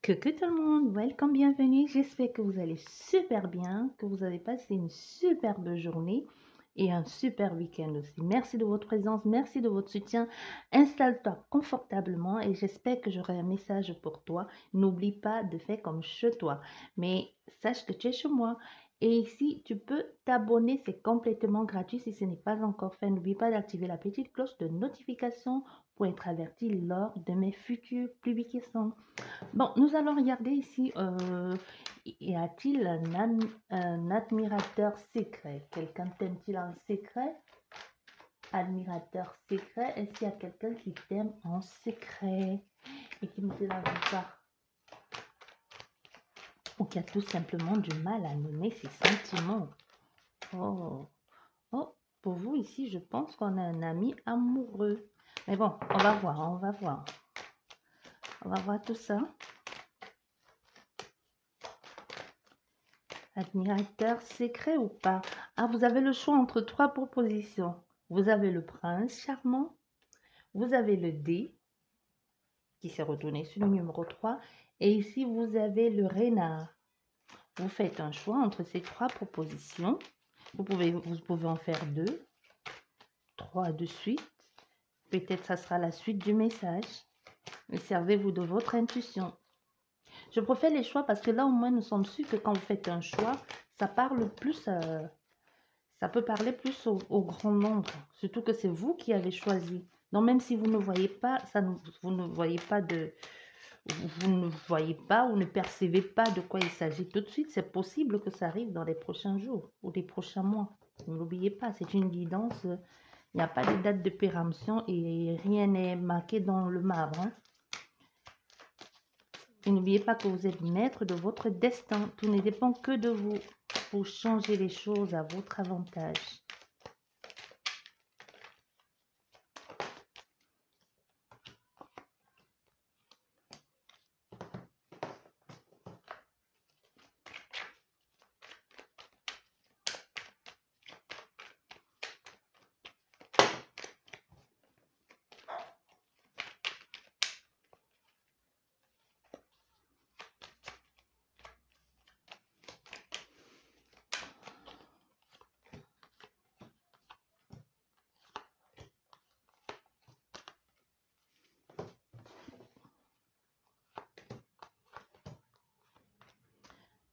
Coucou tout le monde, welcome, bienvenue. J'espère que vous allez super bien, que vous avez passé une superbe journée et un super week-end aussi. Merci de votre présence, merci de votre soutien. Installe-toi confortablement et j'espère que j'aurai un message pour toi. N'oublie pas de faire comme chez toi, mais sache que tu es chez moi. Et ici, tu peux t'abonner, c'est complètement gratuit si ce n'est pas encore fait. N'oublie pas d'activer la petite cloche de notification pour être averti lors de mes futures publications. Bon, nous allons regarder ici, y a-t-il un admirateur secret? Quelqu'un t'aime-t-il en secret? Admirateur secret, est-ce qu'il y a quelqu'un qui t'aime en secret et qui nous dit la victoire? Ou qui a tout simplement du mal à nommer ses sentiments? Oh, oh, pour vous ici, je pense qu'on a un ami amoureux. Mais bon, on va voir, on va voir. On va voir tout ça. Admirateur secret ou pas? Ah, vous avez le choix entre trois propositions. Vous avez le prince charmant, vous avez le dé qui s'est retourné sur le numéro 3 et ici vous avez le renard. Vous faites un choix entre ces trois propositions. Vous pouvez en faire 2, 3 de suite. Peut-être ça sera la suite du message. Servez-vous de votre intuition. Je préfère les choix parce que là au moins nous sommes sûrs que quand vous faites un choix, ça parle plus... ça peut parler plus au grand nombre, surtout que c'est vous qui avez choisi. Donc même si vous ne voyez pas, vous ne voyez pas ou ne percevez pas de quoi il s'agit tout de suite, c'est possible que ça arrive dans les prochains jours ou les prochains mois. Ne l'oubliez pas, c'est une guidance. Il n'y a pas de date de péremption et rien n'est marqué dans le marbre. Hein. Et n'oubliez pas que vous êtes maître de votre destin. Tout ne dépend que de vous pour changer les choses à votre avantage.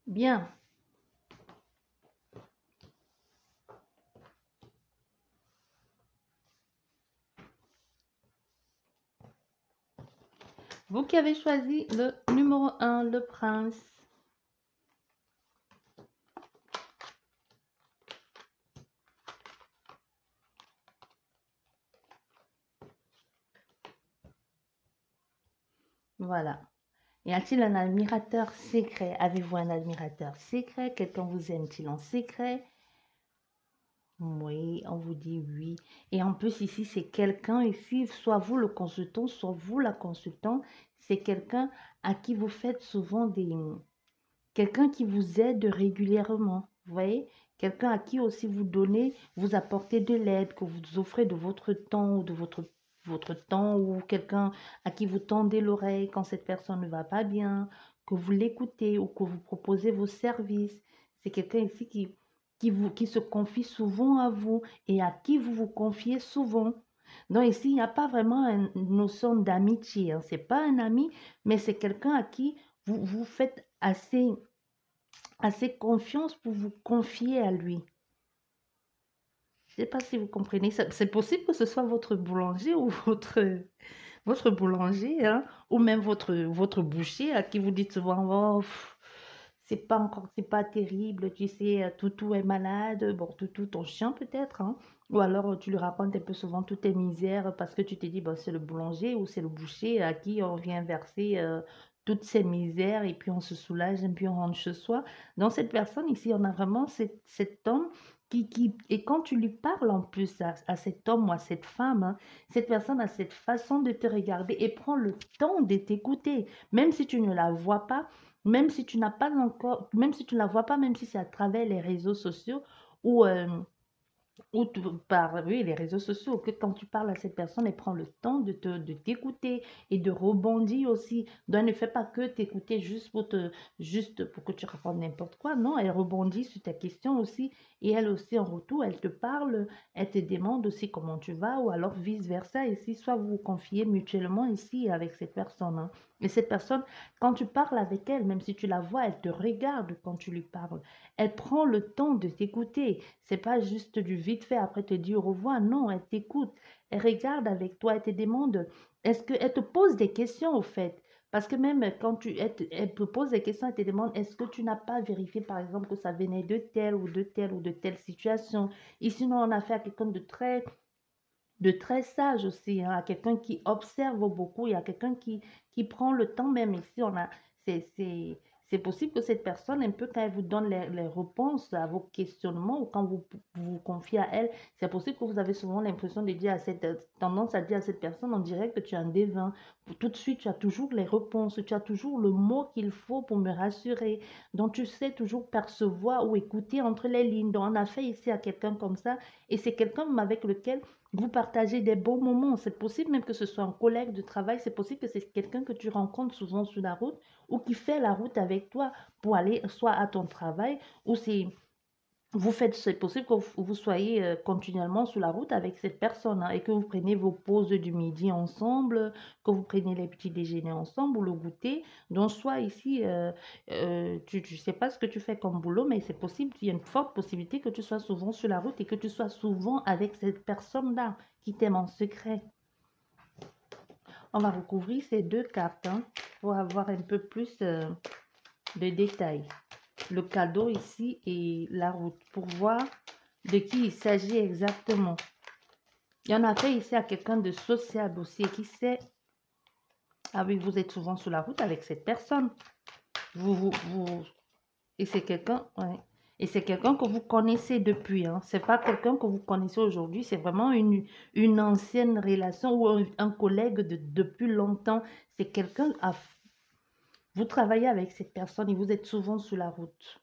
Bien. Vous qui avez choisi le numéro 1, le prince. Voilà. Y a-t-il un admirateur secret? Avez-vous un admirateur secret? Quelqu'un vous aime-t-il en secret? Oui, on vous dit oui. Et en plus, ici, c'est quelqu'un, ici, soit vous le consultant, soit vous la consultant, c'est quelqu'un à qui vous faites souvent des... Quelqu'un qui vous aide régulièrement, vous voyez? Quelqu'un à qui aussi vous donnez, vous apportez de l'aide, que vous offrez de votre temps ou de votre temps, ou quelqu'un à qui vous tendez l'oreille quand cette personne ne va pas bien, que vous l'écoutez ou que vous proposez vos services. C'est quelqu'un ici qui se confie souvent à vous et à qui vous vous confiez souvent. Donc ici, il n'y a pas vraiment une notion d'amitié. Hein. Ce n'est pas un ami, mais c'est quelqu'un à qui vous faites assez confiance pour vous confier à lui. Je ne sais pas si vous comprenez. C'est possible que ce soit votre boulanger ou votre boulanger, hein, ou même votre boucher à qui vous dites souvent, oh, c'est pas terrible, tu sais, Toutou est malade, bon, Toutou, ton chien peut-être, hein, ou alors tu lui racontes un peu souvent toutes tes misères parce que tu te dis, bon, c'est le boulanger ou c'est le boucher à qui on vient verser toutes ces misères et puis on se soulage et puis on rentre chez soi. Dans cette personne ici, on a vraiment cet homme et quand tu lui parles en plus à cet homme ou à cette femme, hein, cette personne a cette façon de te regarder et prend le temps de t'écouter, même si tu ne la vois pas, même si tu n'as pas encore, même si tu ne la vois pas, même si c'est à travers les réseaux sociaux ou ou par oui, les réseaux sociaux, que quand tu parles à cette personne, elle prend le temps de t'écouter et de rebondir aussi. Donc, elle ne fait pas que t'écouter juste pour que tu répondes n'importe quoi. Non, elle rebondit sur ta question aussi. Et elle aussi, en retour, elle te parle, elle te demande aussi comment tu vas, ou alors vice-versa. Ici, soit vous vous confiez mutuellement ici avec cette personne, hein. Et cette personne, quand tu parles avec elle, même si tu la vois, elle te regarde quand tu lui parles. Elle prend le temps de t'écouter. C'est pas juste du vite fait après te dire au revoir. Non, elle t'écoute. Elle regarde avec toi. Elle te demande, est-ce que, elle te pose des questions au fait. Parce que même quand elle te pose des questions, elle te demande, est-ce que tu n'as pas vérifié par exemple que ça venait de telle ou de telle ou de telle situation. Et sinon, on a fait à quelqu'un de très sage aussi, hein, à quelqu'un qui observe beaucoup, il y a quelqu'un qui prend le temps même ici. C'est possible que cette personne, un peu quand elle vous donne les réponses à vos questionnements ou quand vous confiez à elle, c'est possible que vous avez souvent l'impression de dire à cette tendance à dire à cette personne en direct que tu es un devin. Tout de suite, tu as toujours les réponses, tu as toujours le mot qu'il faut pour me rassurer. Donc, tu sais toujours percevoir ou écouter entre les lignes. Donc, on a fait ici à quelqu'un comme ça et c'est quelqu'un avec lequel vous partagez des bons moments. C'est possible même que ce soit un collègue de travail. C'est possible que c'est quelqu'un que tu rencontres souvent sur la route ou qui fait la route avec toi pour aller soit à ton travail ou c'est vous faites, c'est possible que vous soyez continuellement sur la route avec cette personne, hein, et que vous preniez vos pauses du midi ensemble, que vous preniez les petits déjeuners ensemble ou le goûter. Donc, soit ici, tu ne sais pas ce que tu fais comme boulot, mais c'est possible, il y a une forte possibilité que tu sois souvent sur la route et que tu sois souvent avec cette personne-là qui t'aime en secret. On va recouvrir ces deux cartes, hein, pour avoir un peu plus de détails. Le cadeau ici et la route pour voir de qui il s'agit exactement. Il y en a fait ici à quelqu'un de sociable aussi et qui sait, ah oui, vous êtes souvent sur la route avec cette personne. Et c'est quelqu'un, ouais. Et c'est quelqu'un que vous connaissez depuis, hein. C'est pas quelqu'un que vous connaissez aujourd'hui, c'est vraiment une ancienne relation ou un collègue depuis longtemps. C'est quelqu'un, vous travaillez avec cette personne et vous êtes souvent sur la route.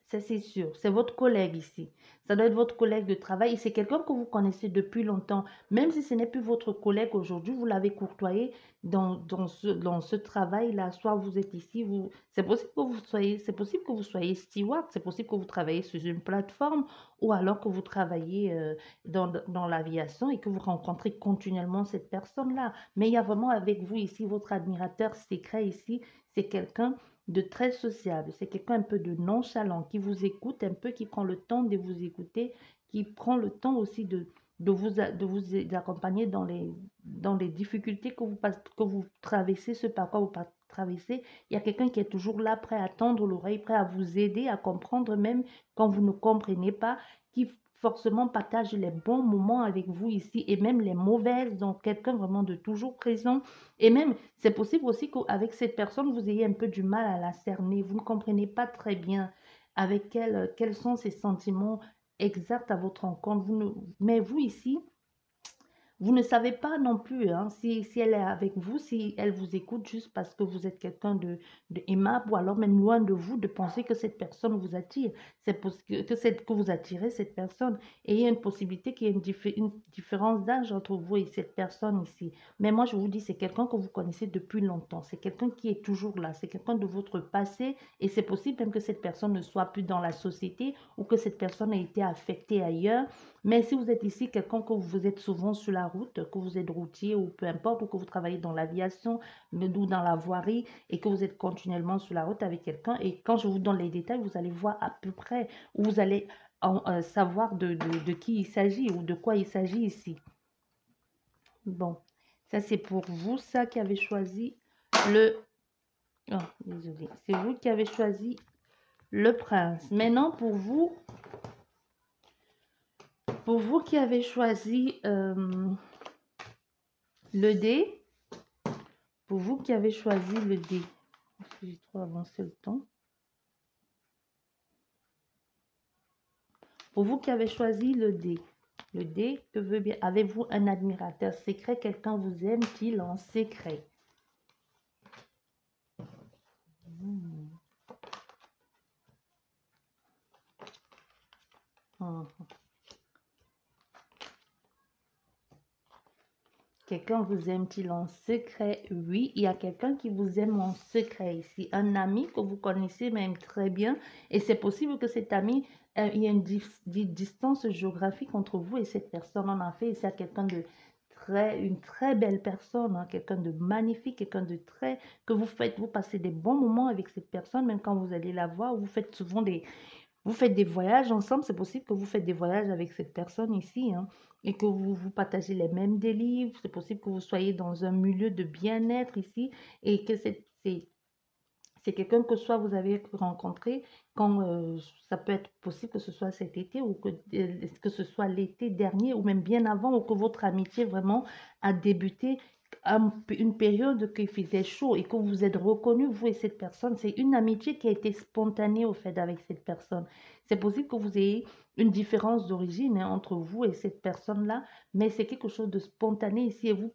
Ça, c'est sûr. C'est votre collègue ici. Ça doit être votre collègue de travail. Et c'est quelqu'un que vous connaissez depuis longtemps. Même si ce n'est plus votre collègue aujourd'hui, vous l'avez courtoyé dans ce travail-là. Soit vous êtes ici, c'est possible que vous soyez steward, c'est possible que vous travaillez sur une plateforme ou alors que vous travaillez dans l'aviation et que vous rencontrez continuellement cette personne-là. Mais il y a vraiment avec vous ici, votre admirateur secret ici, c'est quelqu'un de très sociable. C'est quelqu'un un peu de nonchalant, qui vous écoute un peu, qui prend le temps de vous écouter, qui prend le temps aussi de vous accompagner dans les difficultés que vous traversez, ce par quoi vous traversez. Il y a quelqu'un qui est toujours là, prêt à tendre l'oreille, prêt à vous aider à comprendre même quand vous ne comprenez pas, qui forcément partage les bons moments avec vous ici et même les mauvaises. Donc, quelqu'un vraiment de toujours présent et même, c'est possible aussi qu'avec cette personne, vous ayez un peu du mal à la cerner. Vous ne comprenez pas très bien avec quels sont ses sentiments exacts à votre rencontre. Mais vous ici, vous ne savez pas non plus, hein, si elle est avec vous, si elle vous écoute juste parce que vous êtes quelqu'un de aimable ou alors même loin de vous, de penser que cette personne vous attire. Que vous attirez cette personne. Et il y a une possibilité qu'il y ait une différence d'âge entre vous et cette personne ici. Mais moi, je vous dis, c'est quelqu'un que vous connaissez depuis longtemps. C'est quelqu'un qui est toujours là. C'est quelqu'un de votre passé. Et c'est possible même que cette personne ne soit plus dans la société ou que cette personne ait été affectée ailleurs. Mais si vous êtes ici, quelqu'un que vous êtes souvent sur la route, que vous êtes routier ou peu importe, ou que vous travaillez dans l'aviation ou dans la voirie et que vous êtes continuellement sur la route avec quelqu'un, et quand je vous donne les détails, vous allez voir à peu près, ou vous allez savoir de qui il s'agit ou de quoi il s'agit ici. Bon, ça c'est pour vous, ça qui avez choisi le... Oh, désolé. C'est vous qui avez choisi le prince. Maintenant, pour vous qui avez choisi le dé, pour vous qui avez choisi le dé, j'ai trop avancé le temps. Pour vous qui avez choisi le dé, que veut bien, avez-vous un admirateur secret? Quelqu'un vous aime-t-il en secret? Quelqu'un vous aime-t-il en secret? Oui, il y a quelqu'un qui vous aime en secret ici. Un ami que vous connaissez même très bien. Et c'est possible que cet ami, il y a une distance géographique entre vous et cette personne. En effet, c'est quelqu'un de une très belle personne, hein, quelqu'un de magnifique, quelqu'un de très, que vous passez des bons moments avec cette personne, même quand vous allez la voir, vous faites souvent vous faites des voyages ensemble, c'est possible que vous faites des voyages avec cette personne ici, hein, et que vous partagez les mêmes délires. C'est possible que vous soyez dans un milieu de bien-être ici et que c'est quelqu'un que soit vous avez rencontré quand ça peut être possible que ce soit cet été ou que ce soit l'été dernier ou même bien avant ou que votre amitié vraiment a débuté une période qu'il faisait chaud et que vous êtes reconnus, vous et cette personne. C'est une amitié qui a été spontanée au fait avec cette personne. C'est possible que vous ayez une différence d'origine, hein, entre vous et cette personne-là, mais c'est quelque chose de spontané ici et vous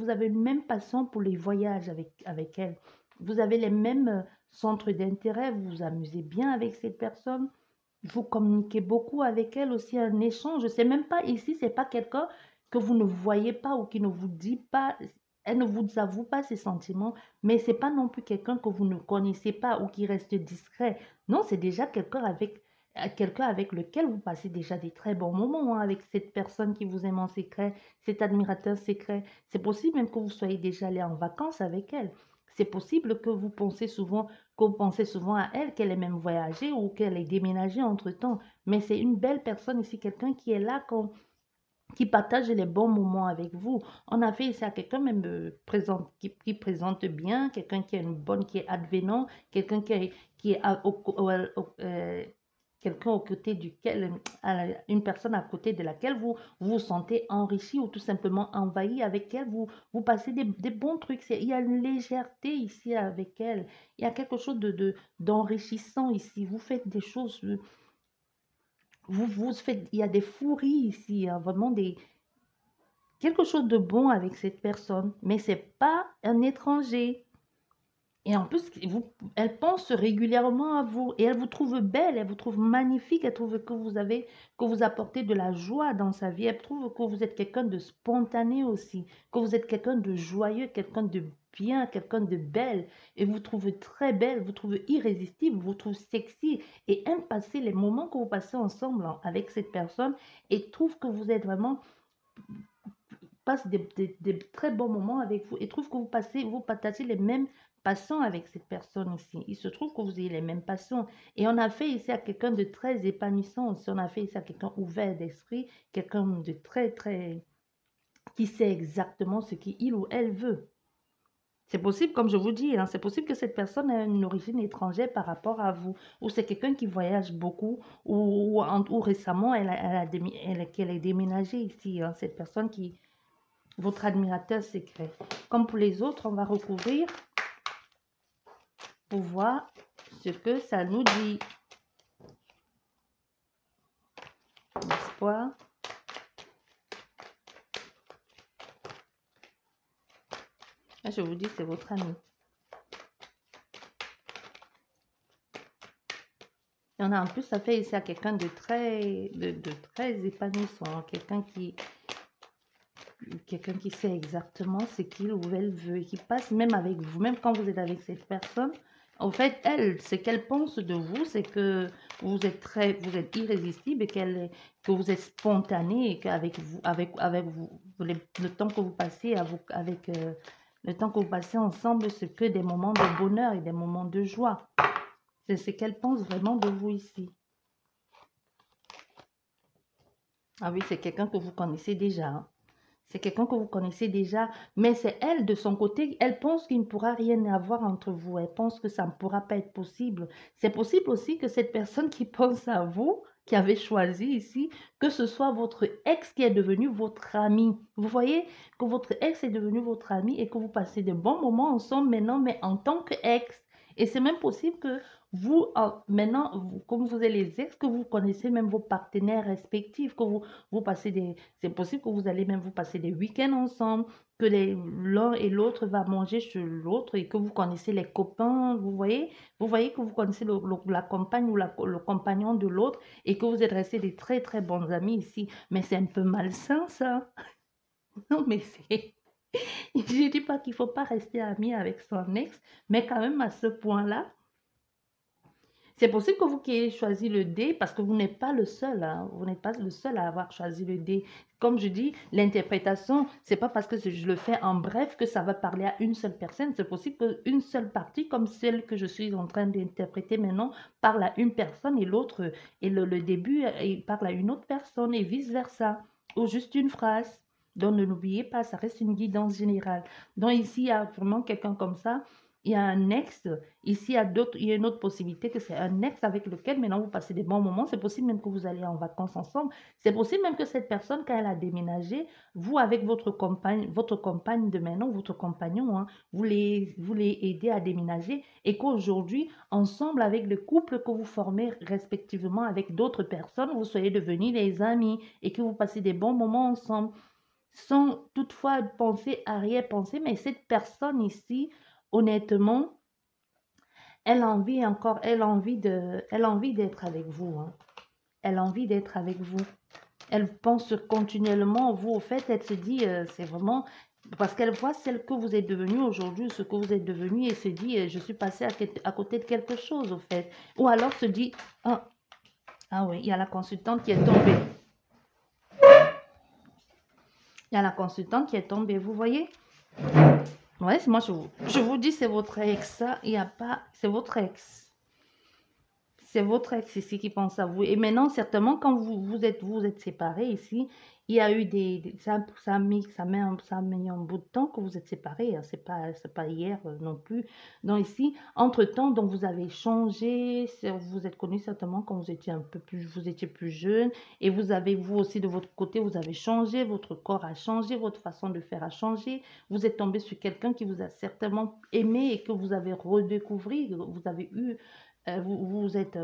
avez une même passion pour les voyages avec elle. Vous avez les mêmes centres d'intérêt, vous vous amusez bien avec cette personne, vous communiquez beaucoup avec elle aussi, un échange. Je sais même pas ici, c'est pas quelqu'un que vous ne voyez pas ou qui ne vous dit pas, elle ne vous avoue pas ses sentiments, mais c'est pas non plus quelqu'un que vous ne connaissez pas ou qui reste discret. Non, c'est déjà quelqu'un avec lequel vous passez déjà des très bons moments, hein, avec cette personne qui vous aime en secret, cet admirateur secret. C'est possible même que vous soyez déjà allé en vacances avec elle. C'est possible que vous pensez souvent à elle, qu'elle ait même voyagé ou qu'elle ait déménagé entre-temps. Mais c'est une belle personne ici, quelqu'un qui est là, qui partage les bons moments avec vous. On a fait ici à quelqu'un même qui présente bien, quelqu'un qui est qui est advenant, quelqu'un qui est quelqu'un au côté duquel, une personne à côté de laquelle vous vous sentez enrichi ou tout simplement envahi, avec elle, vous passez des bons trucs. Il y a une légèreté ici avec elle. Il y a quelque chose d'enrichissant ici. Vous faites des choses, vous faites, il y a des fouries ici, hein, vraiment quelque chose de bon avec cette personne, mais c'est pas un étranger. Et en plus, elle pense régulièrement à vous et elle vous trouve belle, elle vous trouve magnifique, elle trouve que vous apportez de la joie dans sa vie, elle trouve que vous êtes quelqu'un de spontané aussi, que vous êtes quelqu'un de joyeux, quelqu'un de bien, quelqu'un de belle et vous trouve très belle, vous trouve irrésistible, vous trouve sexy et aime passer les moments que vous passez ensemble, hein, avec cette personne et trouve que vous êtes vraiment passe des très bons moments avec vous et trouve que vous partagez les mêmes passions avec cette personne ici. Il se trouve que vous ayez les mêmes passions. Et on a fait ici à quelqu'un de très épanouissant aussi. On a fait ici à quelqu'un ouvert d'esprit, quelqu'un de très, très, qui sait exactement ce qu'il ou elle veut. C'est possible, comme je vous dis, hein, c'est possible que cette personne ait une origine étrangère par rapport à vous, ou c'est quelqu'un qui voyage beaucoup, ou récemment, qu'elle est déménagée ici, hein, cette personne votre admirateur secret. Comme pour les autres, on va recouvrir pour voir ce que ça nous dit. L'espoir. Là, je vous dis, c'est votre ami. Il y en a en plus, ça fait ici à quelqu'un de très épanouissant, quelqu'un qui sait exactement ce qu'il ou elle veut et qui passe même avec vous, même quand vous êtes avec cette personne. En fait, elle, ce qu'elle pense de vous, c'est que vous êtes irrésistible et que vous êtes spontané et qu'avec vous, avec vous, le temps que vous passez le temps que vous passez ensemble, c'est que des moments de bonheur et des moments de joie. C'est ce qu'elle pense vraiment de vous ici. Ah oui, c'est quelqu'un que vous connaissez déjà, hein. C'est quelqu'un que vous connaissez déjà, mais c'est elle, de son côté, elle pense qu'il ne pourra rien avoir entre vous. Elle pense que ça ne pourra pas être possible. C'est possible aussi que cette personne qui pense à vous, qui avait choisi ici, que ce soit votre ex qui est devenu votre ami. Vous voyez que votre ex est devenu votre ami et que vous passez de bons moments ensemble maintenant, mais en tant qu'ex. Et c'est même possible que maintenant, comme vous êtes les ex, que vous connaissez même vos partenaires respectifs, que vous passez c'est possible que vous allez même vous passer des week-ends ensemble, que l'un et l'autre va manger chez l'autre et que vous connaissez les copains, vous voyez que vous connaissez la compagne ou le compagnon de l'autre et que vous êtes restés des très très bons amis ici. Mais c'est un peu malsain ça. Non, mais c'est... Je ne dis pas qu'il ne faut pas rester ami avec son ex, mais quand même à ce point-là, c'est possible que vous qui ayez choisi le D, parce que vous n'êtes pas le seul, hein, vous n'êtes pas le seul à avoir choisi le D. Comme je dis, l'interprétation, c'est pas parce que je le fais en bref que ça va parler à une seule personne. C'est possible qu'une seule partie, comme celle que je suis en train d'interpréter maintenant, parle à une personne et l'autre, et le début, il parle à une autre personne et vice-versa. Ou juste une phrase. Donc ne l'oubliez pas, ça reste une guidance générale. Donc ici, il y a vraiment quelqu'un comme ça. Il y a un ex. Ici, il y a une autre possibilité que c'est un ex avec lequel maintenant vous passez des bons moments. C'est possible même que vous allez en vacances ensemble. C'est possible même que cette personne, quand elle a déménagé, vous avec votre compagne de maintenant, votre compagnon, hein, vous les aidez à déménager et qu'aujourd'hui, ensemble avec le couple que vous formez respectivement avec d'autres personnes, vous soyez devenus des amis et que vous passez des bons moments ensemble sans toutefois penser, arrière-penser, mais cette personne ici, honnêtement, elle a envie d'être avec vous, hein. Elle a envie d'être avec vous. Elle pense continuellement, vous, au fait, elle se dit, c'est vraiment, parce qu'elle voit celle que vous êtes devenue aujourd'hui, ce que vous êtes devenu, et se dit, je suis passée à côté de quelque chose, au fait. Ou alors se dit, ah, ah oui, il y a la consultante qui est tombée. Il y a la consultante qui est tombée, vous voyez? Ouais, moi, je vous dis, c'est votre ex, ça, il n'y a pas, c'est votre ex. C'est votre ex ici qui pense à vous. Et maintenant, certainement, quand vous êtes séparés ici, il y a eu ça a mis un bout de temps que vous êtes séparés, hein. C'est pas hier non plus. Donc ici, entre-temps, donc vous avez changé, vous êtes connus certainement quand vous étiez un peu plus, vous étiez plus jeune. Et vous aussi, de votre côté, vous avez changé, votre corps a changé, votre façon de faire a changé. Vous êtes tombé sur quelqu'un qui vous a certainement aimé et que vous avez redécouvert. Vous avez eu vous vous êtes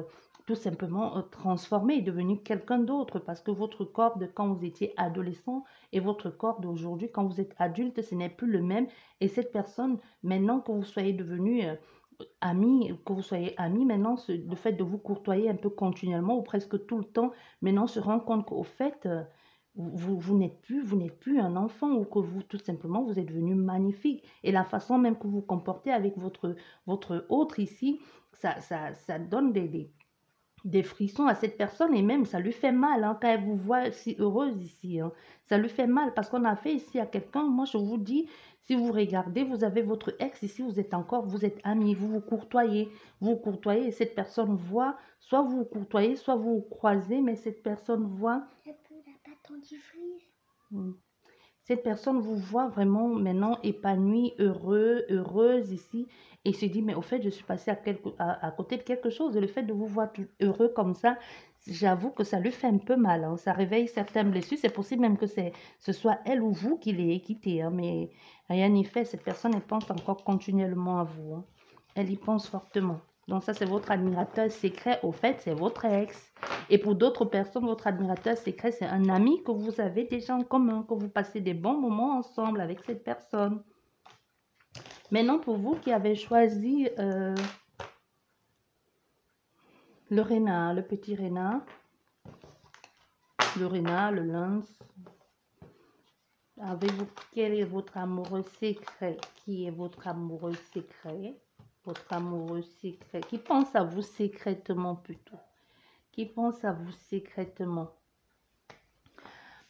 tout simplement transformé et devenu quelqu'un d'autre parce que votre corps de quand vous étiez adolescent et votre corps d'aujourd'hui quand vous êtes adulte, ce n'est plus le même. Et cette personne, maintenant que vous soyez devenu amis, que vous soyez amis, maintenant, le fait de vous courtoyer un peu continuellement ou presque tout le temps, maintenant se rend compte qu'au fait, vous n'êtes plus un enfant ou que vous, tout simplement, vous êtes devenu magnifique. Et la façon même que vous vous comportez avec votre autre ici, ça donne des frissons à cette personne et même ça lui fait mal hein, quand elle vous voit si heureuse ici, hein. Ça lui fait mal parce qu'on a fait ici à quelqu'un, moi je vous dis, si vous regardez, vous avez votre ex ici, vous êtes amis, vous vous courtoyez et cette personne voit, soit vous vous courtoyez, soit vous vous croisez, mais cette personne voit. Hmm. Cette personne vous voit vraiment maintenant épanoui, heureuse ici et se dit, mais au fait, je suis passée à côté de quelque chose. Et le fait de vous voir tout heureux comme ça, j'avoue que ça lui fait un peu mal, hein. Ça réveille certaines blessures. C'est possible même que ce soit elle ou vous qui l'ayez quitté, hein, mais rien n'y fait. Cette personne, elle pense encore continuellement à vous, hein. Elle y pense fortement. Donc ça, c'est votre admirateur secret. Au fait, c'est votre ex. Et pour d'autres personnes, votre admirateur secret, c'est un ami que vous avez déjà en commun, que vous passez des bons moments ensemble avec cette personne. Maintenant, pour vous qui avez choisi le renard, le petit renard, le lynx, avez-vous, quel est votre amoureux secret? Qui est votre amoureux secret? Votre amoureux secret, qui pense à vous secrètement plutôt, qui pense à vous secrètement.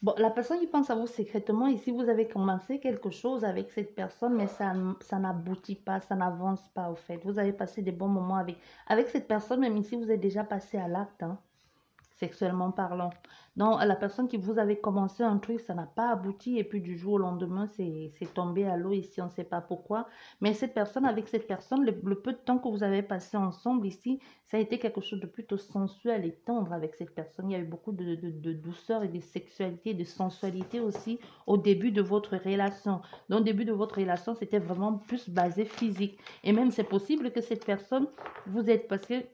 Bon, la personne qui pense à vous secrètement, ici, vous avez commencé quelque chose avec cette personne, mais ça n'aboutit pas, ça n'avance pas, au fait. Vous avez passé des bons moments avec cette personne, même ici, vous êtes déjà passé à l'acte, hein, sexuellement parlant. Donc, la personne qui vous avait commencé un truc, ça n'a pas abouti, et puis du jour au lendemain, c'est tombé à l'eau ici, on ne sait pas pourquoi. Mais cette personne, avec cette personne, le peu de temps que vous avez passé ensemble ici, ça a été quelque chose de plutôt sensuel et tendre avec cette personne. Il y a eu beaucoup de douceur et de sexualité, de sensualité aussi au début de votre relation. Donc, au début de votre relation, c'était vraiment plus basé physique. Et même, c'est possible que cette personne, vous êtes passé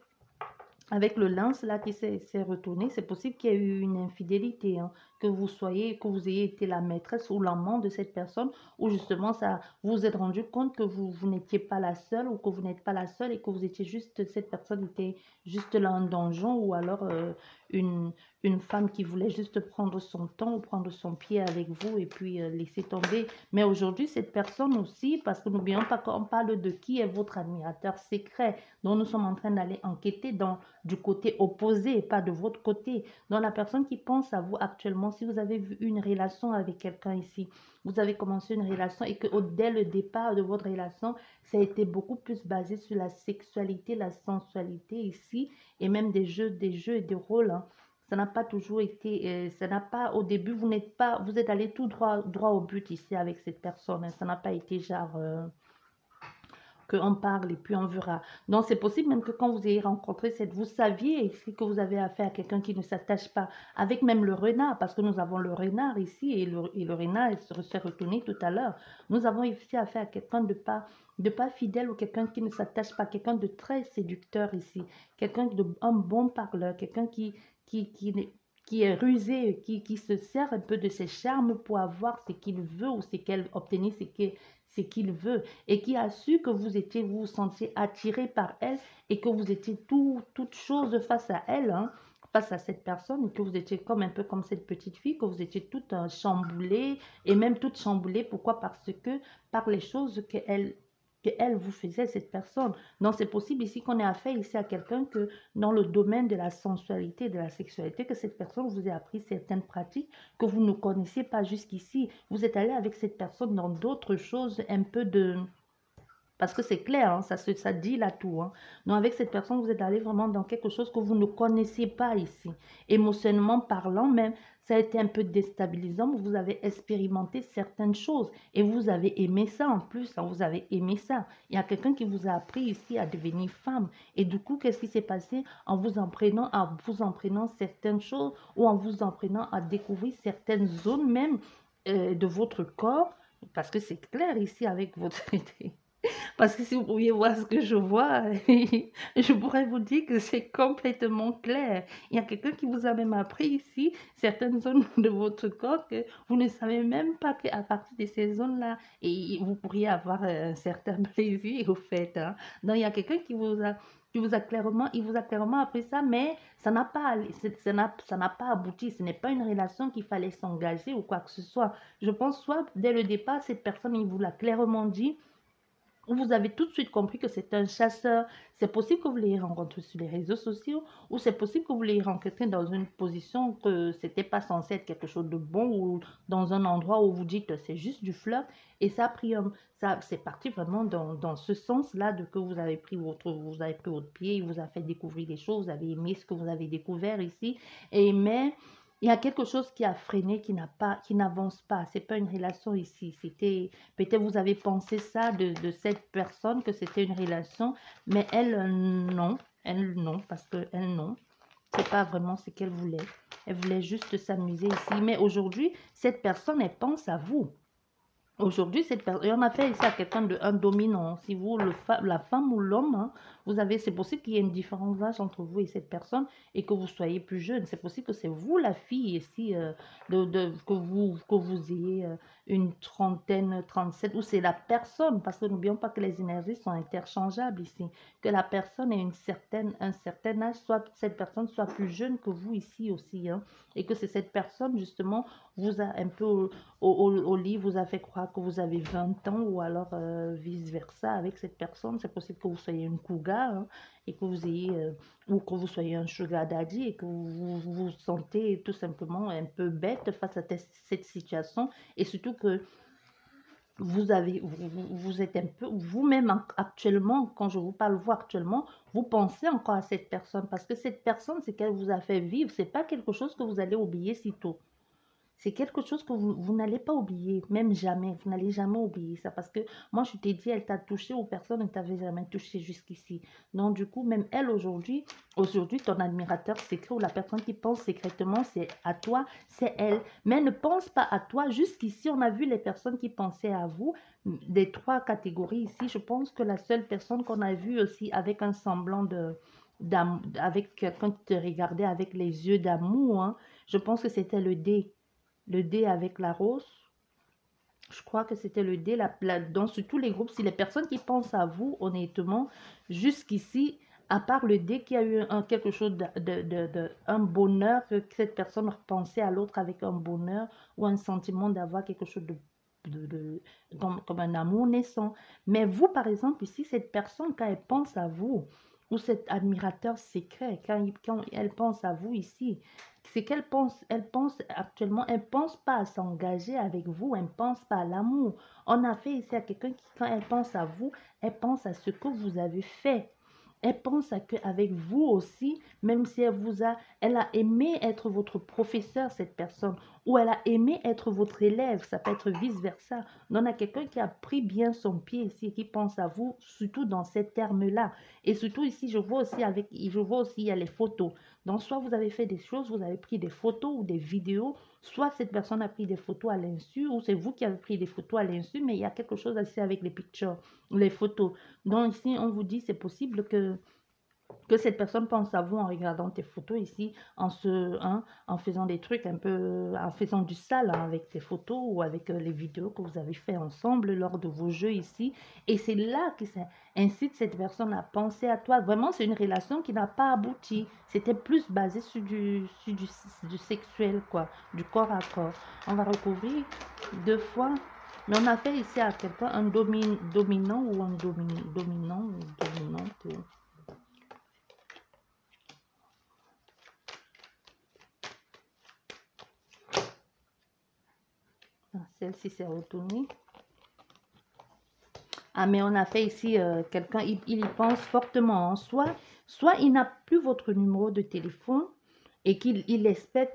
avec le lance là qui s'est retourné, c'est possible qu'il y ait eu une infidélité, hein, que vous soyez, que vous ayez été la maîtresse ou l'amant de cette personne, ou justement ça, vous vous êtes rendu compte que vous n'étiez pas la seule, ou que vous n'êtes pas la seule, et que vous étiez juste, cette personne était juste là un donjon, ou alors une, une femme qui voulait juste prendre son temps, ou prendre son pied avec vous, et puis laisser tomber. Mais aujourd'hui, cette personne aussi, parce que n'oublions pas qu'on parle de qui est votre admirateur secret, dont nous sommes en train d'aller enquêter du côté opposé, et pas de votre côté. Donc la personne qui pense à vous actuellement, si vous avez vu une relation avec quelqu'un ici, vous avez commencé une relation et que dès le départ de votre relation, ça a été beaucoup plus basé sur la sexualité, la sensualité ici, et même des jeux et des rôles, hein. Ça n'a pas toujours été, ça n'a pas, au début, vous êtes allé tout droit au but ici avec cette personne, hein. Ça n'a pas été genre, qu'on parle et puis on verra. Donc, c'est possible même que quand vous ayez rencontré vous saviez ici que vous avez affaire à quelqu'un qui ne s'attache pas, avec même le renard, parce que nous avons le renard ici, et le renard, il s'est retourné tout à l'heure. Nous avons ici affaire à quelqu'un de pas fidèle, ou quelqu'un qui ne s'attache pas, quelqu'un de très séducteur ici, quelqu'un de un bon parleur, quelqu'un qui est rusé, qui se sert un peu de ses charmes pour avoir ce qu'il veut, ou ce qu'elle obtenir ce qu'il veut, et qui a su que vous vous sentiez attiré par elle, et que vous étiez toute chose face à elle, hein, face à cette personne, et que vous étiez comme un peu comme cette petite fille, que vous étiez toute chamboulée, et même toute chamboulée. Pourquoi? Parce que par les choses qu'elle vous faisait, cette personne. Donc, c'est possible ici qu'on ait affaire ici à quelqu'un que dans le domaine de la sensualité, de la sexualité, que cette personne vous ait appris certaines pratiques que vous ne connaissiez pas jusqu'ici. Vous êtes allé avec cette personne dans d'autres choses, un peu de... Parce que c'est clair, hein, ça dit là tout, hein. Donc avec cette personne, vous êtes allé vraiment dans quelque chose que vous ne connaissiez pas ici. Émotionnellement parlant même, ça a été un peu déstabilisant. Vous avez expérimenté certaines choses et vous avez aimé ça en plus, hein, vous avez aimé ça. Il y a quelqu'un qui vous a appris ici à devenir femme. Et du coup, qu'est-ce qui s'est passé en vous en prenant certaines choses, ou en vous en prenant à découvrir certaines zones même de votre corps? Parce que c'est clair ici avec votre... Parce que si vous pouviez voir ce que je vois, je pourrais vous dire que c'est complètement clair. Il y a quelqu'un qui vous a même appris ici certaines zones de votre corps que vous ne savez même pas qu'à partir de ces zones-là, et vous pourriez avoir un certain plaisir au fait, hein. Donc il y a quelqu'un il vous a clairement appris ça, mais ça n'a pas, ça n'a pas abouti. Ce n'est pas une relation qu'il fallait s'engager ou quoi que ce soit. Je pense soit dès le départ, cette personne, il vous l'a clairement dit, vous avez tout de suite compris que c'est un chasseur. C'est possible que vous l'ayez rencontré sur les réseaux sociaux, ou c'est possible que vous l'ayez rencontré dans une position que c'était pas censé être quelque chose de bon, ou dans un endroit où vous dites c'est juste du flirt, et ça a pris ça, c'est parti vraiment dans ce sens-là, de que vous avez pris votre pied, il vous a fait découvrir des choses, vous avez aimé ce que vous avez découvert ici, et mais il y a quelque chose qui a freiné, qui n'avance pas. C'est pas une relation ici. C'était peut-être vous avez pensé ça de cette personne, que c'était une relation, mais elle, non. Elle, non, parce que elle, non. C'est pas vraiment ce qu'elle voulait. Elle voulait juste s'amuser ici. Mais aujourd'hui, cette personne, elle pense à vous. Aujourd'hui, cette personne, et on a fait ici à quelqu'un de un dominant. Si vous, la femme ou l'homme, hein, vous avez, c'est possible qu'il y ait une différence d'âge entre vous et cette personne, et que vous soyez plus jeune. C'est possible que c'est vous, la fille, ici, que vous ayez une trentaine, 37, ou c'est la personne, parce que n'oublions pas que les énergies sont interchangeables ici. Que la personne ait un certain âge, soit cette personne soit plus jeune que vous ici aussi, hein, et que c'est cette personne, justement, vous a un peu au lit, vous a fait croire que vous avez 20 ans, ou alors vice-versa avec cette personne. C'est possible que vous soyez une cougar, hein, et que vous ayez, ou que vous soyez un sugar daddy, et que vous sentez tout simplement un peu bête face à cette situation, et surtout que vous êtes un peu, vous-même actuellement, quand je vous parle, vous actuellement, vous pensez encore à cette personne, parce que cette personne, c'est qu'elle vous a fait vivre, c'est pas quelque chose que vous allez oublier si tôt. C'est quelque chose que vous n'allez pas oublier, même jamais. Vous n'allez jamais oublier ça. Parce que moi, je t'ai dit, elle t'a touché, ou personne ne t'avait jamais touché jusqu'ici. Donc, du coup, même elle aujourd'hui, ton admirateur secret, ou la personne qui pense secrètement, c'est à toi, c'est elle. Mais elle ne pense pas à toi. Jusqu'ici, on a vu les personnes qui pensaient à vous. Des trois catégories ici, je pense que la seule personne qu'on a vue aussi avec un semblant avec quelqu'un qui te regardait avec les yeux d'amour, hein, je pense que c'était le dé. le dé avec la rose. Je crois que c'était le dé dans sur tous les groupes. Si les personnes qui pensent à vous, honnêtement, jusqu'ici, à part le dé qui a eu quelque chose un bonheur, que cette personne repensait à l'autre avec un bonheur ou un sentiment d'avoir quelque chose comme un amour naissant. Mais vous, par exemple, ici, cette personne, quand elle pense à vous, ou cet admirateur secret, quand elle pense à vous ici, c'est elle pense actuellement, elle pense pas à s'engager avec vous, elle pense pas à l'amour. On a fait ici à quelqu'un qui, quand elle pense à vous, elle pense à ce que vous avez fait. Elle pense qu'avec vous aussi, même si elle a aimé être votre professeur, cette personne, ou elle a aimé être votre élève, ça peut être vice-versa. On a quelqu'un qui a pris bien son pied ici et qui pense à vous, surtout dans ces termes-là. Et surtout ici, je vois aussi il y a les photos. Donc, soit vous avez fait des choses, vous avez pris des photos ou des vidéos, soit cette personne a pris des photos à l'insu, ou c'est vous qui avez pris des photos à l'insu, mais il y a quelque chose aussi avec les pictures, les photos. Donc ici, on vous dit, c'est possible que cette personne pense à vous en regardant tes photos ici, en faisant des trucs un peu, en faisant du sale avec tes photos ou avec les vidéos que vous avez fait ensemble lors de vos jeux ici. Et c'est là que ça incite cette personne à penser à toi. Vraiment, c'est une relation qui n'a pas abouti. C'était plus basé du sexuel, quoi, du corps à corps. On va recouvrir 2 fois. Mais on a fait ici à quelqu'un un dominant ou un dominant ou dominante. Celle-ci s'est retournée. Ah, mais on a fait ici quelqu'un, il y pense fortement. Soit il n'a plus votre numéro de téléphone et qu'il espère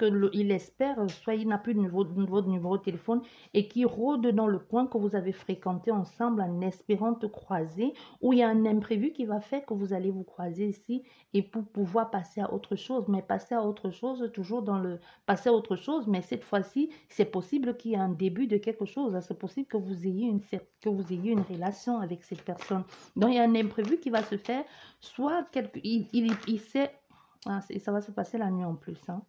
soit il n'a plus de votre numéro de téléphone et qu'il rôde dans le coin que vous avez fréquenté ensemble en espérant te croiser, ou il y a un imprévu qui va faire que vous allez vous croiser ici et pour pouvoir passer à autre chose. Mais passer à autre chose, passer à autre chose, mais cette fois-ci, c'est possible qu'il y ait un début de quelque chose. C'est possible que vous ayez une relation avec cette personne. Donc, il y a un imprévu qui va se faire, soit il sait. Ah, ça va se passer la nuit en plus. Hein.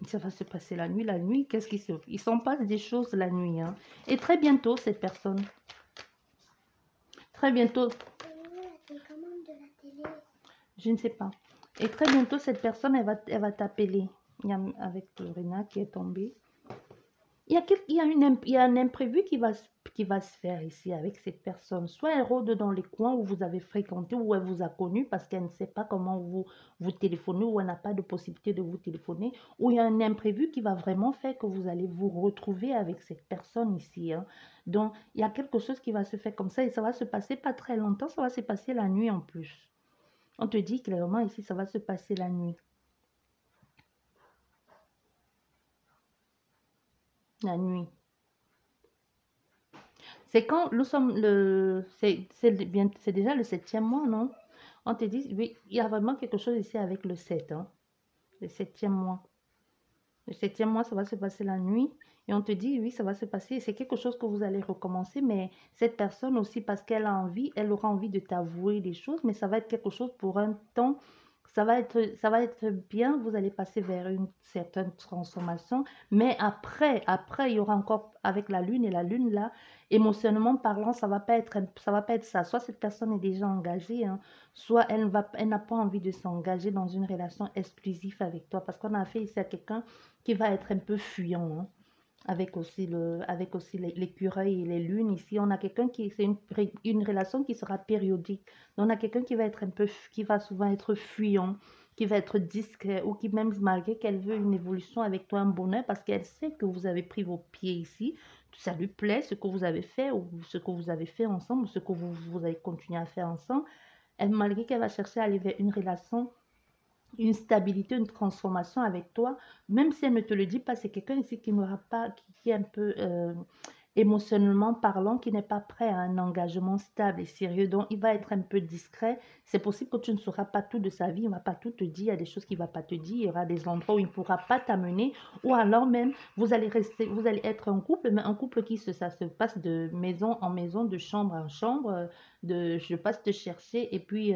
Ça va se passer la nuit. La nuit, il s'en passe des choses la nuit. Hein. Et très bientôt, cette personne. Très bientôt. Je ne sais pas. Et très bientôt, cette personne, elle va t'appeler. Avec Rena qui est tombée. Il y a un imprévu qui va se faire ici avec cette personne. Soit elle rôde dans les coins où vous avez fréquenté, où elle vous a connu parce qu'elle ne sait pas comment vous téléphoner, ou elle n'a pas de possibilité de vous téléphoner, ou il y a un imprévu qui va vraiment faire que vous allez vous retrouver avec cette personne ici. Hein. Donc, il y a quelque chose qui va se faire comme ça et ça va se passer pas très longtemps, ça va se passer la nuit en plus. On te dit clairement ici, ça va se passer la nuit. La nuit. C'est quand nous sommes c'est déjà le 7e mois, non? On te dit, oui, il y a vraiment quelque chose ici avec le 7, hein? Le 7e mois. Le 7e mois, ça va se passer la nuit. Et on te dit, oui, ça va se passer. C'est quelque chose que vous allez recommencer. Mais cette personne aussi, parce qu'elle a envie, elle aura envie de t'avouer des choses. Mais ça va être quelque chose pour un temps. Ça va être bien. Vous allez passer vers une certaine transformation. Mais après, il y aura encore avec la lune. Et la lune, là, émotionnellement parlant, ça va pas être ça. Soit cette personne est déjà engagée, hein, soit elle n'a pas envie de s'engager dans une relation exclusive avec toi. Parce qu'on a fait ici à quelqu'un qui va être un peu fuyant, hein, avec aussi l'écureuil et les lunes. Ici, on a quelqu'un c'est une relation qui sera périodique. Donc, on a quelqu'un qui va souvent être fuyant, qui va être discret, ou qui même, malgré qu'elle veut une évolution avec toi, un bonheur, parce qu'elle sait que vous avez pris vos pieds ici, ça lui plaît, ce que vous avez fait, ou ce que vous avez fait ensemble, ou ce que vous allez continuer à faire ensemble. Elle, malgré qu'elle va chercher à aller vers une relation, une stabilité, une transformation avec toi, même si elle ne te le dit pas, c'est quelqu'un ici qui n'aura pas, qui est un peu, émotionnellement parlant, qui n'est pas prêt à un engagement stable et sérieux. Donc, il va être un peu discret. C'est possible que tu ne sauras pas tout de sa vie, il ne va pas tout te dire, il y a des choses qu'il ne va pas te dire, il y aura des endroits où il ne pourra pas t'amener, ou alors même, vous allez rester, vous allez être un couple, mais un couple qui ça se passe de maison en maison, de chambre en chambre, de je passe te chercher, et puis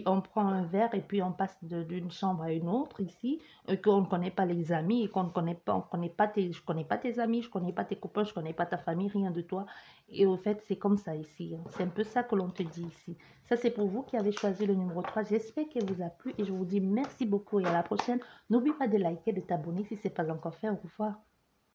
on prend un verre, et puis on passe d'une chambre à une autre ici, qu'on ne connaît pas les amis, et qu'on ne connaît pas, je connais pas tes amis, je connais pas tes copains, je connais pas ta famille, rien de toi. Et au fait, c'est comme ça ici, hein. C'est un peu ça que l'on te dit ici. Ça, c'est pour vous qui avez choisi le numéro 3. J'espère qu'il vous a plu et je vous dis merci beaucoup et à la prochaine. N'oublie pas de liker, de t'abonner si ce n'est pas encore fait. Au revoir.